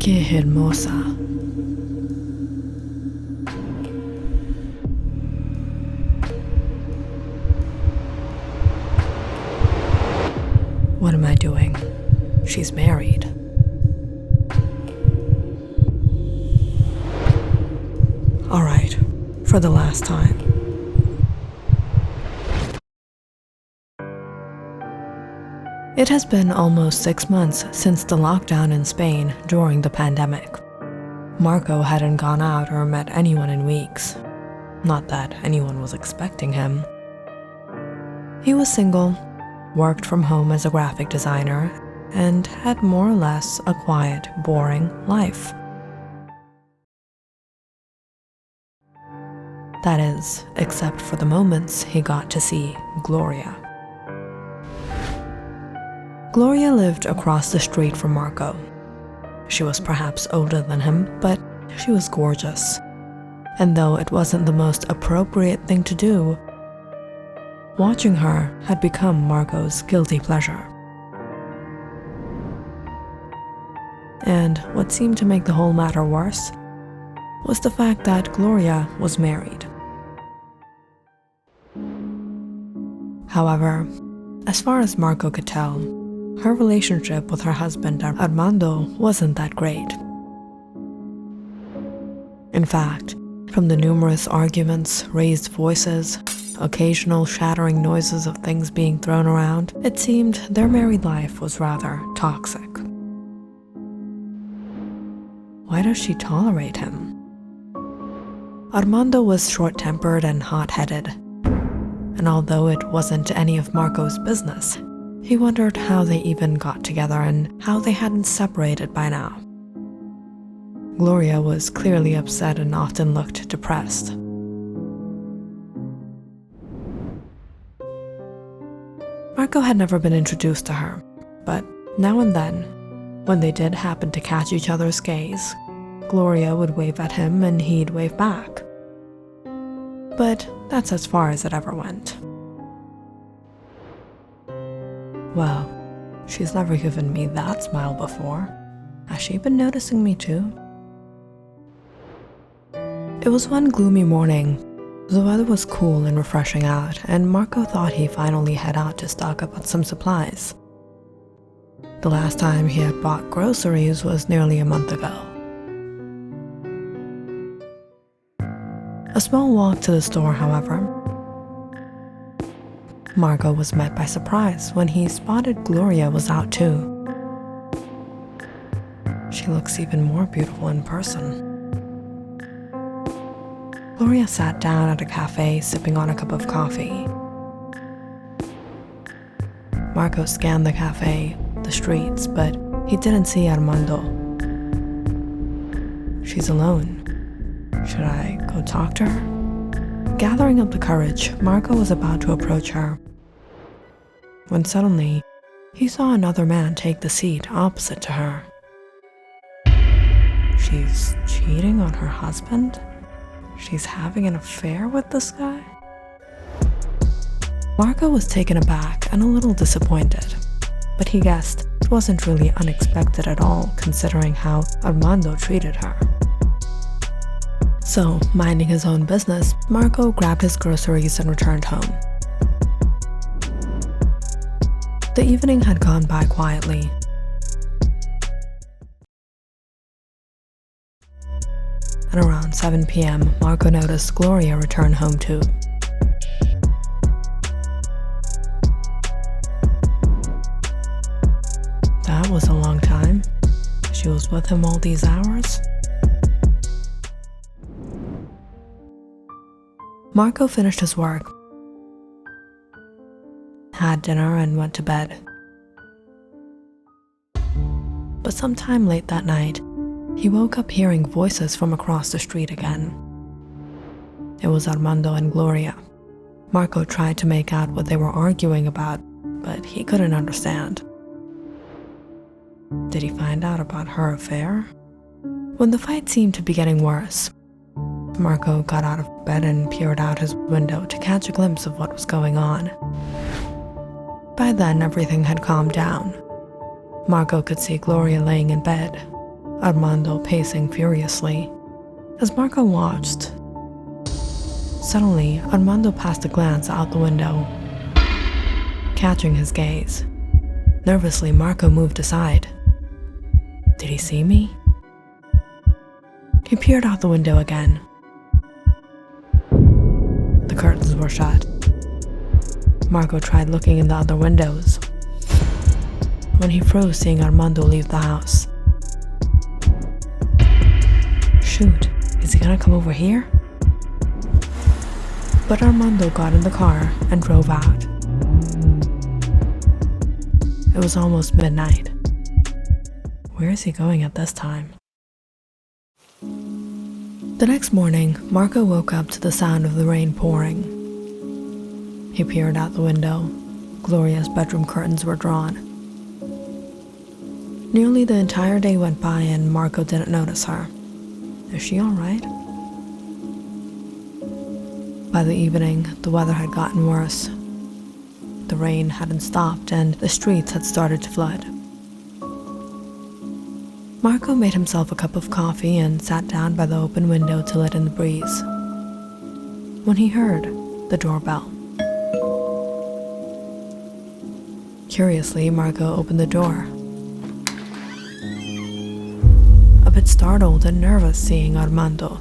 Qué hermosa. What am I doing? She's married. All right, for the last time. It has been almost 6 months since the lockdown in Spain during the pandemic. Marco hadn't gone out or met anyone in weeks. Not that anyone was expecting him. He was single, worked from home as a graphic designer, and had more or less a quiet, boring life. That is, except for the moments he got to see Gloria. Gloria lived across the street from Marco. She was perhaps older than him, but she was gorgeous. And though it wasn't the most appropriate thing to do, watching her had become Marco's guilty pleasure. And what seemed to make the whole matter worse was the fact that Gloria was married. However, as far as Marco could tell, her relationship with her husband Armando wasn't that great. In fact, from the numerous arguments, raised voices, occasional shattering noises of things being thrown around, it seemed their married life was rather toxic. Why does she tolerate him? Armando was short-tempered and hot-headed, and although it wasn't any of Marco's business, he wondered how they even got together and how they hadn't separated by now. Gloria was clearly upset and often looked depressed. Marco had never been introduced to her, but now and then, when they did happen to catch each other's gaze, Gloria would wave at him and he'd wave back. But that's as far as it ever went. Well, she's never given me that smile before. Has she been noticing me too? It was one gloomy morning. The weather was cool and refreshing out, and Marco thought he'd finally head out to stock up on some supplies. The last time he had bought groceries was nearly a month ago. A small walk to the store, however. Marco was met by surprise when he spotted Gloria was out too. She looks even more beautiful in person. Gloria sat down at a cafe sipping on a cup of coffee. Marco scanned the cafe, the streets, but he didn't see Armando. She's alone. Should I go talk to her? Gathering up the courage, Marco was about to approach her, when suddenly, he saw another man take the seat opposite to her. She's cheating on her husband? She's having an affair with this guy? Marco was taken aback and a little disappointed, but he guessed it wasn't really unexpected at all considering how Armando treated her. So, minding his own business, Marco grabbed his groceries and returned home. The evening had gone by quietly. At around 7 p.m., Marco noticed Gloria return home too. That was a long time. She was with him all these hours. Marco finished his work, had dinner, and went to bed. But sometime late that night, he woke up hearing voices from across the street again. It was Armando and Gloria. Marco tried to make out what they were arguing about, but he couldn't understand. Did he find out about her affair? When the fight seemed to be getting worse, Marco got out of bed and peered out his window to catch a glimpse of what was going on. By then, everything had calmed down. Marco could see Gloria laying in bed, Armando pacing furiously. As Marco watched, suddenly Armando passed a glance out the window, catching his gaze. Nervously, Marco moved aside. Did he see me? He peered out the window again. The curtains were shut. Marco tried looking in the other windows, when he froze seeing Armando leave the house. Shoot, is he gonna come over here? But Armando got in the car and drove out. It was almost midnight. Where is he going at this time? The next morning, Marco woke up to the sound of the rain pouring. He peered out the window. Gloria's bedroom curtains were drawn. Nearly the entire day went by and Marco didn't notice her. Is she all right? By the evening, the weather had gotten worse. The rain hadn't stopped and the streets had started to flood. Marco made himself a cup of coffee and sat down by the open window to let in the breeze, when he heard the doorbell. Curiously, Marco opened the door, a bit startled and nervous seeing Armando.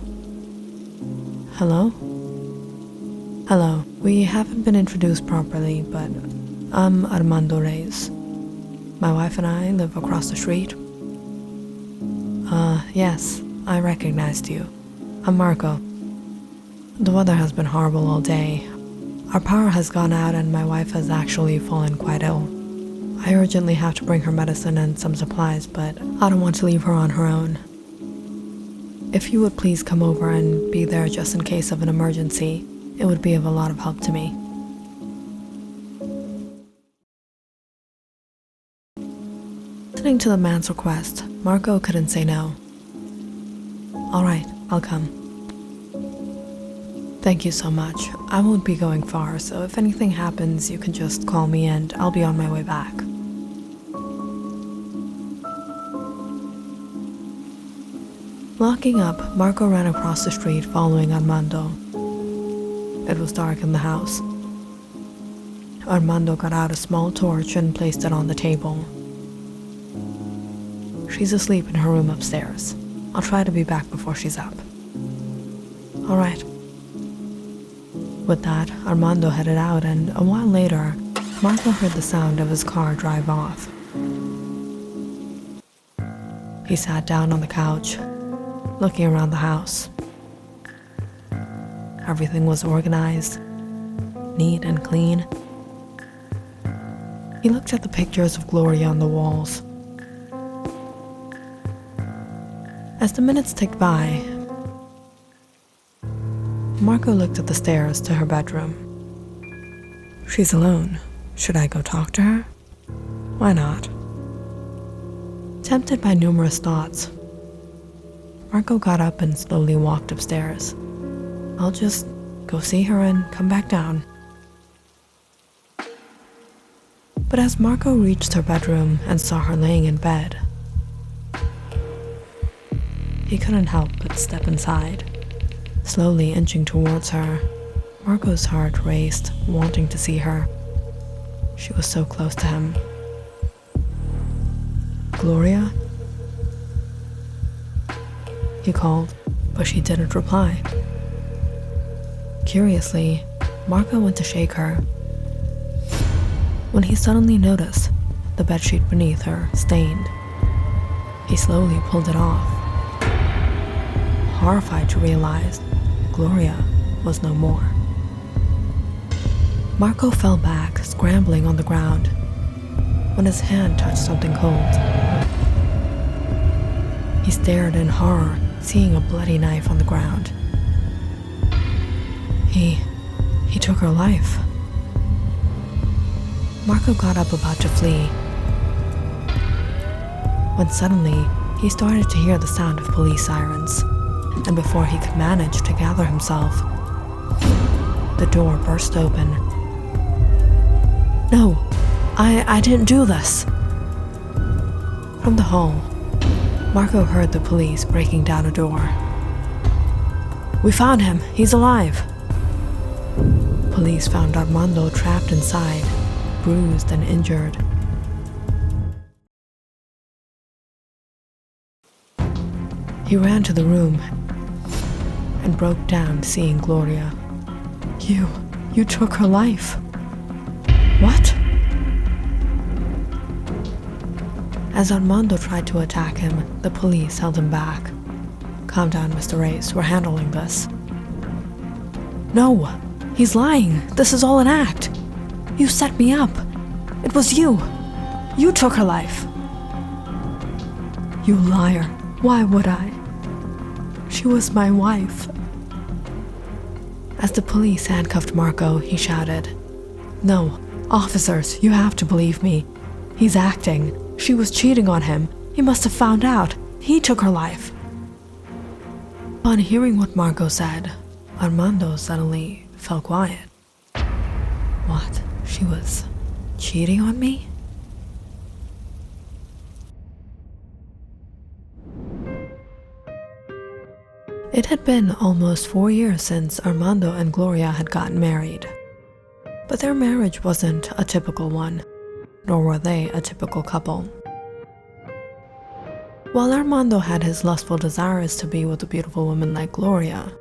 Hello? Hello, we haven't been introduced properly, but I'm Armando Reyes. My wife and I live across the street. Yes, I recognized you. I'm Marco. The weather has been horrible all day. Our power has gone out and my wife has actually fallen quite ill. I urgently have to bring her medicine and some supplies, but I don't want to leave her on her own. If you would please come over and be there just in case of an emergency, it would be of a lot of help to me. Listening to the man's request, Marco couldn't say no. All right, I'll come. Thank you so much. I won't be going far, so if anything happens, you can just call me and I'll be on my way back. Locking up, Marco ran across the street following Armando. It was dark in the house. Armando got out a small torch and placed it on the table. She's asleep in her room upstairs. I'll try to be back before she's up. All right. With that, Armando headed out, and a while later, Marco heard the sound of his car drive off. He sat down on the couch, looking around the house. Everything was organized, neat and clean. He looked at the pictures of Gloria on the walls. As the minutes ticked by, Marco looked at the stairs to her bedroom. She's alone. Should I go talk to her? Why not? Tempted by numerous thoughts, Marco got up and slowly walked upstairs. I'll just go see her and come back down. But as Marco reached her bedroom and saw her laying in bed, he couldn't help but step inside. Slowly inching towards her, Marco's heart raced, wanting to see her. She was so close to him. Gloria? He called, but she didn't reply. Curiously, Marco went to shake her, when he suddenly noticed the bedsheet beneath her stained. He slowly pulled it off, horrified to realize Gloria was no more. Marco fell back, scrambling on the ground, when his hand touched something cold. He stared in horror, seeing a bloody knife on the ground. He took her life. Marco got up about to flee, when suddenly he started to hear the sound of police sirens, and before he could manage to gather himself, the door burst open. No, I didn't do this. From the hall, Marco heard the police breaking down a door. "We found him. He's alive." Police found Armando trapped inside, bruised and injured. He ran to the room and broke down, seeing Gloria. You took her life." "What?" As Armando tried to attack him, the police held him back. "Calm down, Mr. Reyes. We're handling this." "No, he's lying. This is all an act. You set me up. It was you. You took her life." "You liar. Why would I? She was my wife." As the police handcuffed Marco, he shouted, "No, officers, you have to believe me. He's acting. She was cheating on him. He must have found out. He took her life." Upon hearing what Marco said, Armando suddenly fell quiet. What? She was cheating on me? It had been almost 4 years since Armando and Gloria had gotten married. But their marriage wasn't a typical one, nor were they a typical couple. While Armando had his lustful desires to be with a beautiful woman like Gloria,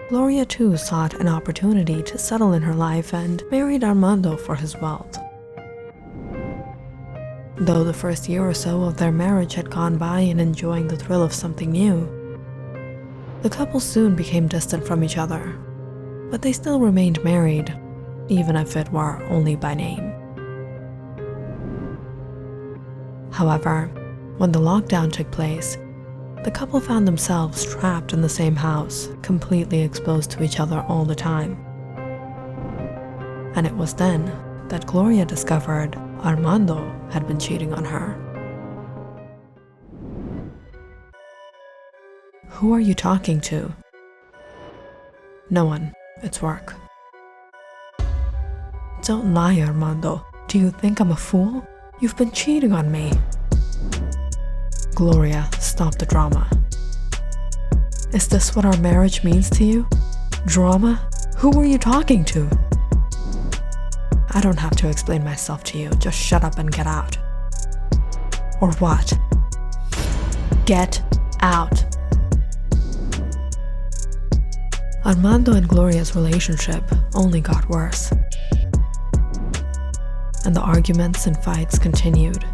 Gloria too sought an opportunity to settle in her life and married Armando for his wealth. Though the first year or so of their marriage had gone by in enjoying the thrill of something new, the couple soon became distant from each other, but they still remained married, even if it were only by name. However, when the lockdown took place, the couple found themselves trapped in the same house, completely exposed to each other all the time. And it was then that Gloria discovered Armando had been cheating on her. "Who are you talking to?" "No one. It's work." "Don't lie, Armando. Do you think I'm a fool? You've been cheating on me." "Gloria, stop the drama." "Is this what our marriage means to you? Drama? Who were you talking to?" "I don't have to explain myself to you. Just shut up and get out." "Or what?" "Get out." Armando and Gloria's relationship only got worse, and the arguments and fights continued.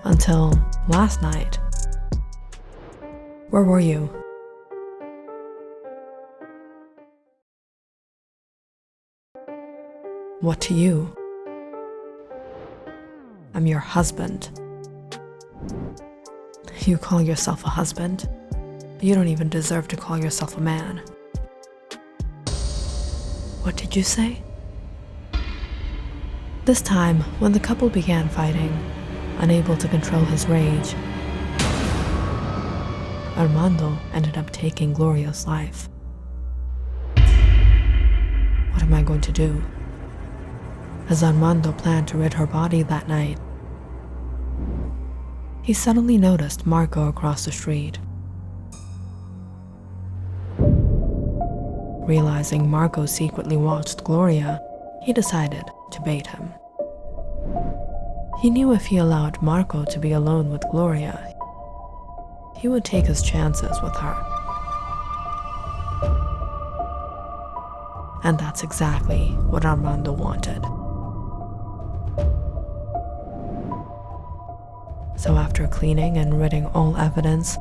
Until last night. Where were you? What to you? I'm your husband. You call yourself a husband? You don't even deserve to call yourself a man. What did you say? This time, when the couple began fighting, unable to control his rage, Armando ended up taking Gloria's life. What am I going to do? As Armando planned to rid her body that night, he suddenly noticed Marco across the street. Realizing Marco secretly watched Gloria, he decided to bait him. He knew if he allowed Marco to be alone with Gloria, he would take his chances with her. And that's exactly what Armando wanted. So after cleaning and ridding all evidence,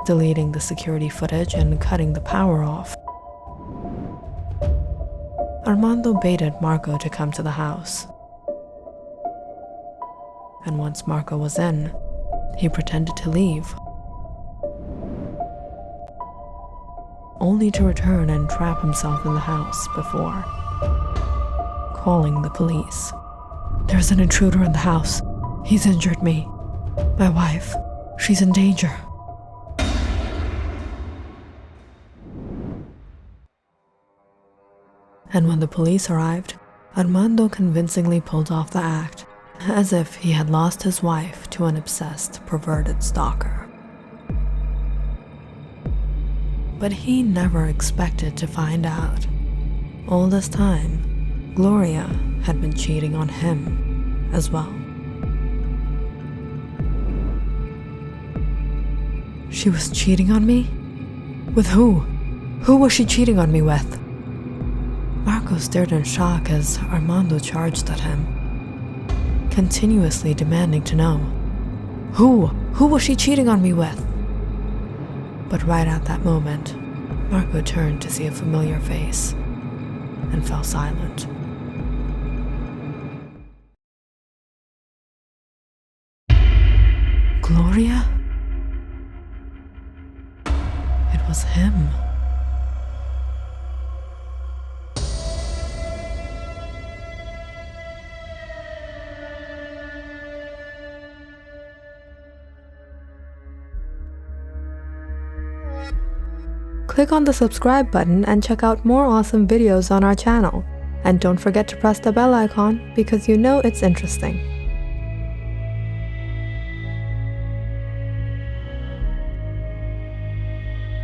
deleting the security footage and cutting the power off, Armando baited Marco to come to the house. And once Marco was in, he pretended to leave, only to return and trap himself in the house before calling the police. There's an intruder in the house. He's injured me. My wife, she's in danger. And when the police arrived, Armando convincingly pulled off the act, as if he had lost his wife to an obsessed, perverted stalker. But he never expected to find out. All this time, Gloria had been cheating on him as well. She was cheating on me? With who? Who was she cheating on me with? Marco stared in shock as Armando charged at him, continuously demanding to know. Who was she cheating on me with? But right at that moment, Marco turned to see a familiar face and fell silent. Gloria? It was him. Click on the subscribe button and check out more awesome videos on our channel. And don't forget to press the bell icon because you know it's interesting.